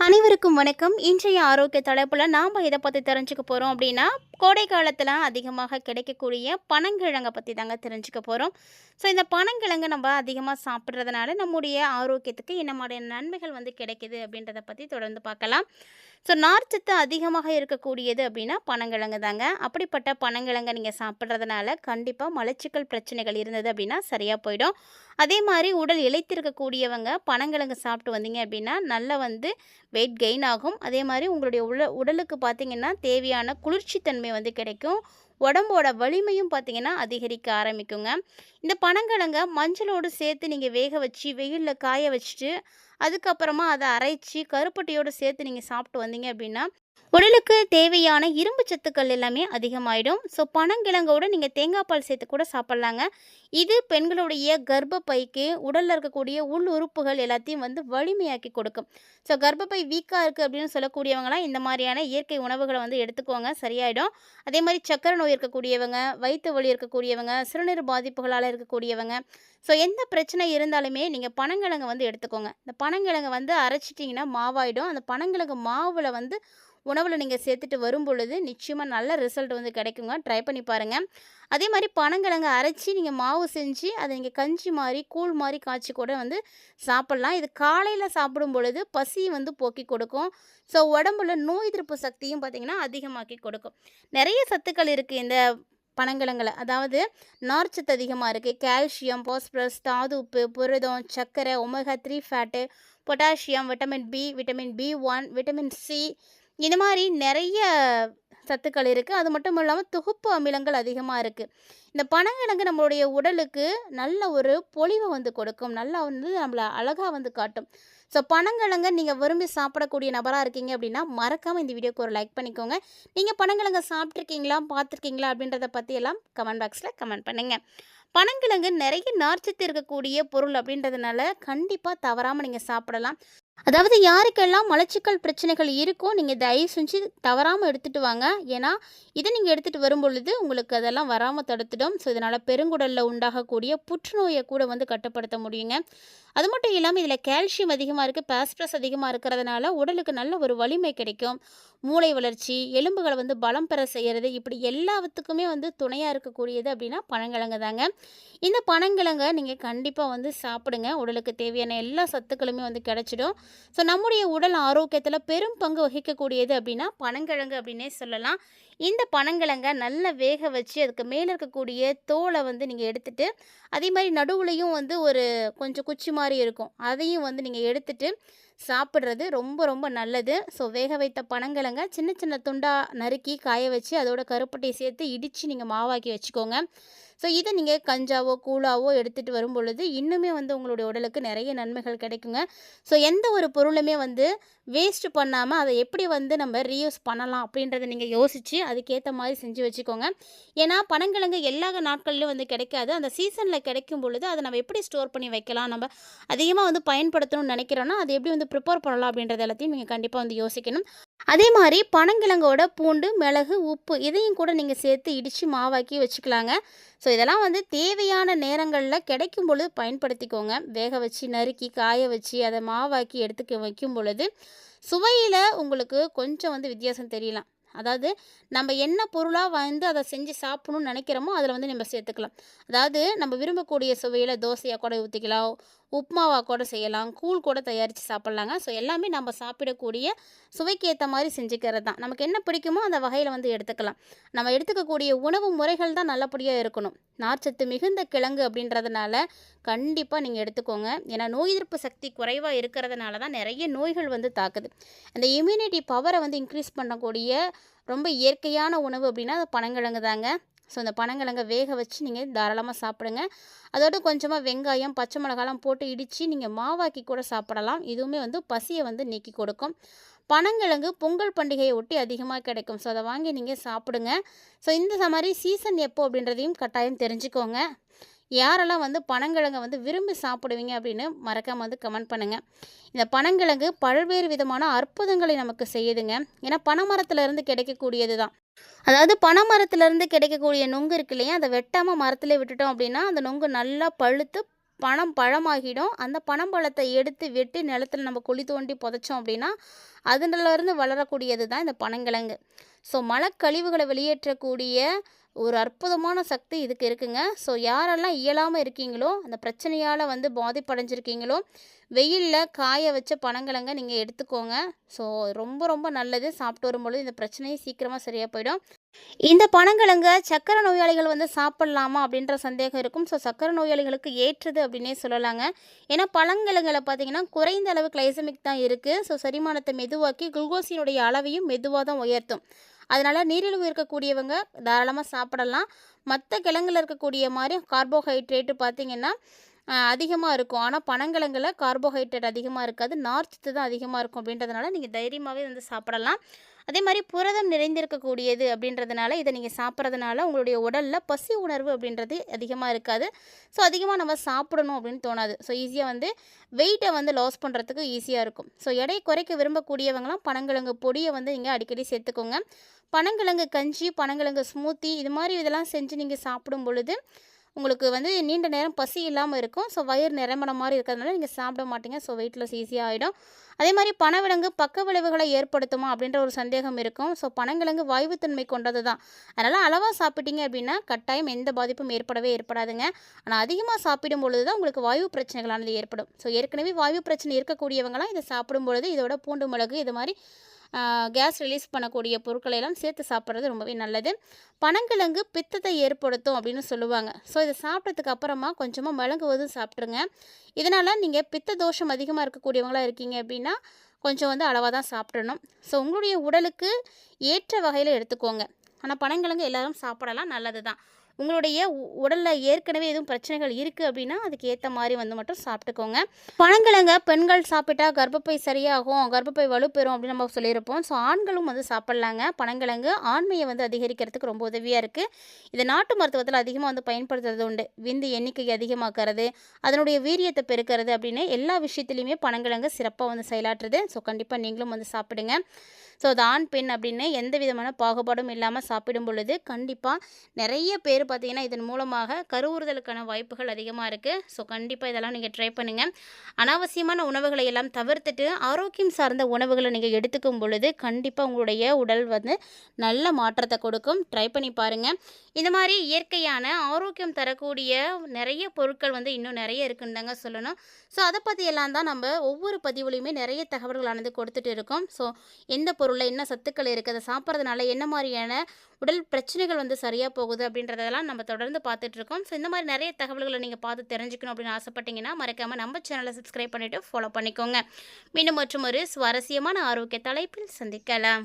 அனைவருக்கும் வணக்கம். இன்றைய ஆரோக்கிய தலைப்புல நாம இத பத்தி தெரிஞ்சுக்க போறோம் அப்படின்னா, கோடை காலத்துல அதிகமாக கிடைக்கக்கூடிய பனங்கிழங்க பத்தி தாங்க தெரிஞ்சுக்க போறோம். ஸோ இந்த பனங்கிழங்கு நம்ம அதிகமா சாப்பிடுறதுனால நம்முடைய ஆரோக்கியத்துக்கு என்ன மாதிரியான நன்மைகள் கிடைக்குது அப்படின்றத பத்தி தொடர்ந்து பார்க்கலாம். ஸோ நார்ச்சத்து அதிகமாக இருக்கக்கூடியது அப்படின்னா பனங்கிழங்கு தாங்க. அப்படிப்பட்ட பனங்கிழங்க நீங்க சாப்பிடுறதுனால கண்டிப்பா மலச்சிக்கல் பிரச்சனைகள் இருந்தது அப்படின்னா சரியா போயிடும். அதே மாரி உடல் இளைத்திருக்கக்கூடியவங்க பனங்கிழங்கு சாப்பிட்டு வந்தீங்க அப்படின்னா நல்லா வெயிட் கெயின் ஆகும். அதே மாதிரி உங்களுடைய உடலுக்கு பார்த்தீங்கன்னா தேவையான குளிர்ச்சி தன்மை கிடைக்கும். உடம்போட வலிமையும் பார்த்தீங்கன்னா அதிகரிக்க ஆரம்பிக்குங்க. இந்த பனங்கிழங்க மஞ்சளோடு சேர்த்து நீங்கள் வேக வச்சு வெயிலில் காய வச்சுட்டு அதுக்கப்புறமா அதை அரைச்சி கருப்பட்டியோடு சேர்த்து நீங்கள் சாப்பிட்டு வந்தீங்க அப்படின்னா உடலுக்கு தேவையான இரும்பு சத்துக்கள் எல்லாமே அதிகமாயிடும். ஸோ பனங்கிழங்கோட நீங்கள் தேங்காய் பால் சேர்த்து கூட சாப்பிட்லாங்க. இது பெண்களுடைய கர்ப்பப்பைக்கு உடலில் இருக்கக்கூடிய உள் உறுப்புகள் எல்லாத்தையும் வலிமையாக்கி கொடுக்கும். ஸோ கர்ப்பப்பை வீக்காக இருக்குது அப்படின்னு சொல்லக்கூடியவங்களாம் இந்த மாதிரியான இயற்கை உணவுகளை எடுத்துக்கோங்க, சரியாயிடும். அதே மாதிரி சக்கரை நோய் இருக்கக்கூடியவங்க, வயிற்று வலி இருக்கக்கூடியவங்க, சிறுநீர் பாதிப்புகளால் இருக்கக்கூடியவங்க, ஸோ எந்த பிரச்சனை இருந்தாலுமே நீங்கள் பனங்கிழங்கு எடுத்துக்கோங்க. இந்த பனங்கிழங்கு அரைச்சிட்டிங்கன்னா மாவாயிடும். அந்த பனங்கிழங்கு மாவில் உணவில் நீங்கள் சேர்த்துட்டு வரும் பொழுது நிச்சயமாக நல்ல ரிசல்ட் கிடைக்குங்க. ட்ரை பண்ணி பாருங்கள். அதே மாதிரி பனங்கிழங்கு அரைச்சி நீங்கள் மாவு செஞ்சு அதை நீங்கள் கஞ்சி மாதிரி கூழ் மாதிரி காய்ச்சி கூட சாப்பிட்லாம். இது காலையில் சாப்பிடும் பொழுது பசி போக்கி கொடுக்கும். ஸோ உடம்புல நோய் எதிர்ப்பு சக்தியும் பார்த்திங்கன்னா அதிகமாக்கி கொடுக்கும். நிறைய சத்துக்கள் இருக்குது இந்த பனங்கிழங்குல. அதாவது நார்ச்சத்து அதிகமாக இருக்குது. கால்சியம், பாஸ்பரஸ், தாது உப்பு, புரதம், சர்க்கரை, omega 3 fat, potassium, vitamin B, vitamin B1, vitamin C, இந்த மாதிரி நிறைய சத்துக்கள் இருக்குது. அது மட்டும் இல்லாமல் தொகுப்பு அமிலங்கள் அதிகமாக இருக்குது. இந்த பனங்கிழங்கு நம்மளுடைய உடலுக்கு நல்ல ஒரு பொலிவை கொடுக்கும். நல்லா நம்மளை அழகாக காட்டும். ஸோ பனங்கிழங்க நீங்கள் விரும்பி சாப்பிடக்கூடிய நபராக இருக்கீங்க அப்படின்னா மறக்காமல் இந்த வீடியோக்கு ஒரு லைக் பண்ணிக்கோங்க. நீங்கள் பனங்கிழங்க சாப்பிட்ருக்கீங்களா, பார்த்துருக்கீங்களா அப்படின்றத பற்றியெல்லாம் கமெண்ட் பாக்ஸில் கமெண்ட் பண்ணுங்கள். பனங்கிழங்கு நிறைய நார்ச்சத்து இருக்கக்கூடிய பொருள் அப்படின்றதுனால கண்டிப்பாக தவறாமல் நீங்கள் சாப்பிடலாம். அதாவது யாருக்கெல்லாம் மலச்சிக்கல் பிரச்சனைகள் இருக்கோ நீங்கள் தயவு செஞ்சு தவறாமல் எடுத்துகிட்டு வாங்க. ஏன்னா இதை நீங்கள் எடுத்துகிட்டு வரும் பொழுது உங்களுக்கு அதெல்லாம் வராமல் தடுத்துடும். ஸோ இதனால் பெருங்குடலில் உண்டாகக்கூடிய புற்றுநோயை கூட கட்டுப்படுத்த முடியுங்க. அது மட்டும் இல்லாமல் இதில் கால்சியம் அதிகமாக இருக்குது, பாஸ்பரஸ் அதிகமாக இருக்கிறதுனால உடலுக்கு நல்ல ஒரு வலிமை கிடைக்கும். மூளை வளர்ச்சி, எலும்புகளை பலம் பெற செய்கிறது, இப்படி எல்லாத்துக்குமே துணையாக இருக்கக்கூடியது அப்படின்னா பனங்கிழங்கு தாங்க. இந்த பனங்கிழங்கை நீங்கள் கண்டிப்பாக சாப்பிடுங்க. உடலுக்கு தேவையான எல்லா சத்துக்களுமே கிடைச்சிடும். ஸோ நம்முடைய உடல் ஆரோக்கியத்தில் பெரும் பங்கு வகிக்கக்கூடியது அப்படின்னா பனங்கிழங்கு அப்படின்னே சொல்லலாம். இந்த பனங்கிழங்கை நல்லா வேக வச்சு அதுக்கு மேலே இருக்கக்கூடிய தோலை நீங்கள் எடுத்துட்டு அதே மாதிரி நடுவுலையும் ஒரு கொஞ்சம் குச்சி மாதிரி இருக்கும், அதையும் நீங்கள் எடுத்துட்டு சாப்பிட்றது ரொம்ப ரொம்ப நல்லது. ஸோ வேக வைத்த பனங்கிழங்க சின்ன சின்ன துண்டாக நறுக்கி காய வச்சு அதோட கருப்பட்டியை சேர்த்து இடித்து நீங்கள் மாவாக்கி வச்சுக்கோங்க. ஸோ இதை நீங்கள் கஞ்சாவோ கூழாவோ எடுத்துகிட்டு வரும் பொழுது இன்னுமே உங்களுடைய உடலுக்கு நிறைய நன்மைகள் கிடைக்குங்க. ஸோ எந்த ஒரு பொருளுமே வேஸ்ட்டு பண்ணாமல் அதை எப்படி நம்ம ரீயூஸ் பண்ணலாம் அப்படின்றத நீங்கள் யோசித்து அதுக்கேற்ற மாதிரி செஞ்சு வச்சுக்கோங்க. ஏன்னா பனங்கிழங்கு எல்லா நாட்கள்லையும் கிடைக்காது. அந்த சீசனில் கிடைக்கும் பொழுது அதை நம்ம எப்படி ஸ்டோர் பண்ணி வைக்கலாம், நம்ம அதிகமாக பயன்படுத்தணும்னு நினைக்கிறோன்னா அதை எப்படி ப்ரிப்பேர் பண்ணலாம் அப்படின்றது எல்லாத்தையும் நீங்கள் கண்டிப்பாக யோசிக்கணும். அதே மாதிரி பனங்கிழங்கோட பூண்டு, மிளகு, உப்பு இதையும் கூட நீங்கள் சேர்த்து இடித்து மாவாக்கி வச்சுக்கலாங்க. ஸோ இதெல்லாம் தேவையான நேரங்களில் கிடைக்கும் பொழுது பயன்படுத்திக்கோங்க. வேக வச்சு நறுக்கி காய வச்சு அதை மாவாக்கி எடுத்துக்க வைக்கும் பொழுது சுவையில் உங்களுக்கு கொஞ்சம் வித்தியாசம் தெரியலாம். அதாவது நம்ம என்ன பொருளாக அதை செஞ்சு சாப்பிடணும்னு நினைக்கிறோமோ அதில் நம்ம சேர்த்துக்கலாம். அதாவது நம்ம விரும்பக்கூடிய சுவையில் தோசையாக கூட ஊற்றிக்கலாம், உப்புமாவாக கூட செய்யலாம், கூழ் கூட தயாரித்து சாப்பிட்லாங்க. ஸோ எல்லாமே நம்ம சாப்பிடக்கூடிய சுவைக்கு ஏற்ற மாதிரி செஞ்சுக்கிறது தான். நமக்கு என்ன பிடிக்குமோ அந்த வகையில் எடுத்துக்கலாம். நம்ம எடுத்துக்கக்கூடிய உணவு முறைகள் தான் நல்லபடியாக இருக்கணும். நார்ச்சத்து மிகுந்த கிழங்கு அப்படின்றதுனால கண்டிப்பாக நீங்கள் எடுத்துக்கோங்க. ஏன்னா நோய் எதிர்ப்பு சக்தி குறைவாக இருக்கிறதுனால தான் நிறைய நோய்கள் தாக்குது. அந்த இம்யூனிட்டி பவரை இன்க்ரீஸ் பண்ணக்கூடிய ரொம்ப இயற்கையான உணவு அப்படின்னா அது பனங்கிழங்கு தாங்க. ஸோ அந்த பனங்கிழங்கை வேக வச்சு நீங்கள் தாராளமாக சாப்பிடுங்க. அதோடு கொஞ்சமாக வெங்காயம், பச்சை மிளகாலாம் போட்டு இடித்து நீங்கள் மாவாக்கி கூட சாப்பிடலாம். இதுவுமே பசியை நீக்கி கொடுக்கும். பனங்கிழங்கு பொங்கல் பண்டிகையை ஒட்டி அதிகமாக கிடைக்கும். ஸோ அதை வாங்கி நீங்கள் சாப்பிடுங்க. ஸோ இந்த மாதிரி சீசன் எப்போ அப்படின்றதையும் கட்டாயம் தெரிஞ்சுக்கோங்க. யாரெல்லாம் பனங்கிழங்கை விரும்பி சாப்பிடுவீங்க அப்படின்னு மறக்காமல் கமெண்ட் பண்ணுங்கள். இந்த பனங்கிழங்கு பல்வேறு விதமான அற்புதங்களை நமக்கு செய்யுதுங்க. ஏன்னா பனைமரத்துலேருந்து கிடைக்கக்கூடியது தான். அதாவது பனைமரத்துலேருந்து கிடைக்கக்கூடிய நொங்கு இருக்கு இல்லையா, அதை வெட்டாமல் மரத்துலேயே விட்டுட்டோம் அப்படின்னா அந்த நொங்கு நல்லா பழுத்து பழமாகிடும். அந்த பனம்பழத்தை எடுத்து வெட்டி நிலத்துல நம்ம குழி தோண்டி புதைச்சோம் அப்படின்னா, அதுலருந்து வளரக்கூடியது தான் இந்த பனங்கிழங்கு. ஸோ மலக்கழிவுகளை வெளியேற்றக்கூடிய ஒரு அற்புதமான சக்தி இதுக்கு இருக்குங்க. ஸோ யாரெல்லாம் இயலாமல் இருக்கீங்களோ, அந்த பிரச்சனையால் வந்து பாதிப்படைஞ்சிருக்கீங்களோ, வெயிலில் காய வச்ச பனங்கிழங்க நீங்கள் எடுத்துக்கோங்க. ஸோ ரொம்ப ரொம்ப நல்லது. சாப்பிட்டு வரும்பொழுது இந்த பிரச்சனையும் சீக்கிரமாக சரியாக போயிடும். இந்த பனங்கிழங்க சர்க்கரை நோயாளிகள் வந்து சாப்பிட்லாமா அப்படின்ற சந்தேகம் இருக்கும். ஸோ சர்க்கரை நோயாளிகளுக்கு ஏற்றது அப்படின்னே சொல்லலாங்க. ஏன்னா பழங்கிழங்குல பார்த்தீங்கன்னா குறைந்த அளவு கிளைசமிக் தான் இருக்குது. ஸோ செரிமானத்தை மெதுவாக்கி குளுக்கோஸினுடைய அளவையும் மெதுவாக தான் உயர்த்தும். அதனால் நீரிழிவு இருக்கக்கூடியவங்க தாராளமாக சாப்பிடலாம். மற்ற கிழங்குல இருக்கக்கூடிய மாதிரி கார்போஹைட்ரேட்டு பார்த்திங்கன்னா அதிகமாக இருக்கும். ஆனால் பனங்கிழங்குல கார்போஹைட்ரேட் அதிகமாக இருக்காது, நார்ச்சத்து தான் அதிகமாக இருக்கும். அப்படின்றதுனால நீங்கள் தைரியமாகவே வந்து சாப்பிடலாம். அதே மாதிரி புரதம் நிறைந்திருக்கக்கூடியது அப்படின்றதுனால இதை நீங்கள் சாப்பிட்றதுனால உங்களுடைய உடலில் பசி உணர்வு அப்படின்றது அதிகமாக இருக்காது. ஸோ அதிகமாக நம்ம சாப்பிடணும் அப்படின்னு தோணாது. ஸோ ஈஸியாக வந்து வெயிட்டை வந்து லாஸ் பண்ணுறதுக்கு ஈஸியாக இருக்கும். ஸோ எடை குறைக்க விரும்பக்கூடியவங்களாம் பனங்கிழங்கு பொடியை வந்து நீங்கள் அடிக்கடி சேர்த்துக்கோங்க. பனங்கிழங்கு கஞ்சி, பனங்கிழங்கு ஸ்மூத்தி இது மாதிரி இதெல்லாம் செஞ்சு நீங்கள் சாப்பிடும் பொழுது உங்களுக்கு வந்து நீண்ட நேரம் பசி இல்லாமல் இருக்கும். ஸோ வயிறு நிரம்பின மாதிரி இருக்கிறதுனால நீங்கள் சாப்பிட மாட்டீங்க. ஸோ வெயிட் லாஸ் ஈஸியாக ஆகிடும். அதே மாதிரி பனங்கிழங்கு பக்க விளைவுகளை ஏற்படுத்துமா அப்படின்ற ஒரு சந்தேகம் இருக்கும். ஸோ பனங்கிழங்கு வாயுத்தன்மை கொண்டது தான். அதனால் அளவாக சாப்பிட்டீங்க அப்படின்னா கட்டாயம் எந்த பாதிப்பும் ஏற்படாதுங்க. ஆனால் அதிகமாக சாப்பிடும் பொழுது தான் உங்களுக்கு வாயு பிரச்சனைகளானது ஏற்படும். ஸோ ஏற்கனவே வாயு பிரச்சனை இருக்கக்கூடியவங்களாம் இதை சாப்பிடும் பொழுது இதோட பூண்டு மிளகு இது மாதிரி கேஸ் ரிலீஸ் பண்ணக்கூடிய பொருட்களை எல்லாம் சேர்த்து சாப்பிட்றது ரொம்பவே நல்லது. பனங்கிழங்கு பித்தத்தை ஏற்படுத்தும் அப்படின்னு சொல்லுவாங்க. ஸோ இதை சாப்பிட்டதுக்கு அப்புறமா கொஞ்சமாக மிளகுவது சாப்பிட்ருங்க. இதனால் நீங்கள் பித்த தோஷம் அதிகமாக இருக்கக்கூடியவங்களாக இருக்கீங்க அப்படின்னா கொஞ்சம் வந்து அளவாக தான் சாப்பிடணும். ஸோ உங்களுடைய உடலுக்கு ஏற்ற வகையில் எடுத்துக்கோங்க. ஆனால் பனங்கிழங்கு எல்லோரும் சாப்பிடலாம், நல்லது தான். உங்களுடைய உடலில் ஏற்கனவே எதுவும் பிரச்சனைகள் இருக்குது அப்படின்னா அதுக்கு ஏற்ற மாதிரி வந்து மட்டும் சாப்பிட்டுக்கோங்க. பனங்கிழங்க பெண்கள் சாப்பிட்டா கர்ப்பப்பை சரியாகும், கர்ப்பப்பை வலுப்பெறும் அப்படின்னு நம்ம சொல்லியிருப்போம். ஸோ ஆண்களும் வந்து சாப்பிட்லாங்க. பனங்கிழங்கு ஆண்மையை வந்து அதிகரிக்கிறதுக்கு ரொம்ப உதவியாக இருக்குது. இதை நாட்டு மருத்துவத்தில் அதிகமாக வந்து பயன்படுத்துறது உண்டு. விந்து எண்ணிக்கை அதிகமாக்கிறது, அதனுடைய வீரியத்தை பெருக்கிறது அப்படின்னு எல்லா விஷயத்துலையுமே பனங்கிழங்கு சிறப்பாக வந்து செயலாற்றுது. ஸோ கண்டிப்பாக நீங்களும் வந்து சாப்பிடுங்க. ஸோ அது ஆண் பெண் அப்படின்னு எந்த விதமான பாகுபாடும் இல்லாமல் சாப்பிடும் பொழுது கண்டிப்பாக நிறைய பேர் பார்த்திங்கன்னா இதன் மூலமாக கருவுறுதலுக்கான வாய்ப்புகள் அதிகமாக இருக்குது. ஸோ கண்டிப்பாக இதெல்லாம் நீங்கள் ட்ரை பண்ணுங்கள். அனாவசியமான உணவுகளை எல்லாம் தவிர்த்துட்டு ஆரோக்கியம் சார்ந்த உணவுகளை நீங்கள் எடுத்துக்கும் பொழுது கண்டிப்பாக உங்களுடைய உடல் வந்து நல்ல மாற்றத்தை கொடுக்கும். ட்ரை பண்ணி பாருங்கள். இந்த மாதிரி இயற்கையான ஆரோக்கியம் தரக்கூடிய நிறைய பொருட்கள் வந்து இன்னும் நிறைய இருக்குன்னு தாங்க சொல்லணும். ஸோ அதை பற்றியெல்லாம் தான் நம்ம ஒவ்வொரு பதிவுலையுமே நிறைய தகவல்களானது கொடுத்துட்டு இருக்கோம். ஸோ எந்த பொருளில் என்ன சத்துக்கள் இருக்குது, அதை சாப்பிட்றதுனால என்ன மாதிரியான உடல் பிரச்சனைகள் வந்து சரியாக போகுது அப்படின்றதெல்லாம் நம்ம தொடர்ந்து பார்த்துட்ருக்கோம். ஸோ இந்த மாதிரி நிறைய தகவல்களை நீங்கள் பார்த்து தெரிஞ்சுக்கணும் அப்படின்னு ஆசைப்பட்டீங்கன்னா மறக்காமல் நம்ம சேனலை சப்ஸ்கிரைப் பண்ணிவிட்டு ஃபாலோ பண்ணிக்கோங்க. மீண்டும் மற்றும் ஒரு சுவாரஸ்யமான ஆரோக்கிய தலைப்பில் சந்திக்கலாம்.